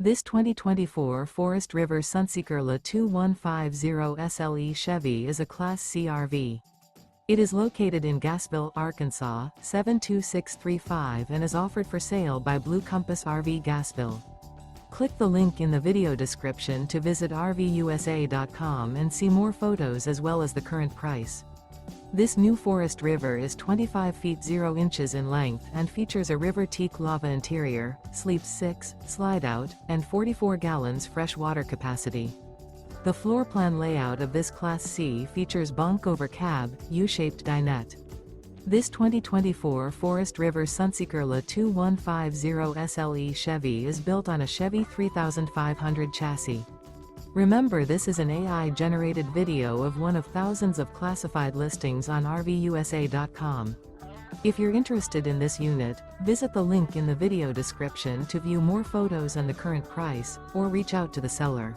This 2024 Forest River Sunseeker LA 2150 SLE Chevy is a Class C RV. It is located in Gassville, Arkansas, 72635 and is offered for sale by Blue Compass RV Gassville. Click the link in the video description to visit RVUSA.com and see more photos as well as the current price. This new Forest River is 25 feet 0 inches in length and features a RIVER TEAK-LAVA interior, sleeps 6, slide-out, and 44 gallons fresh water capacity. The floor plan layout of this Class C features Bunk Over Cab, U-shaped dinette. This 2024 Forest River Sunseeker LA 2150 SLE Chevy is built on a Chevy 3500 chassis. Remember, this is an AI-generated video of one of thousands of classified listings on RVUSA.com. If you're interested in this unit, visit the link in the video description to view more photos and the current price, or reach out to the seller.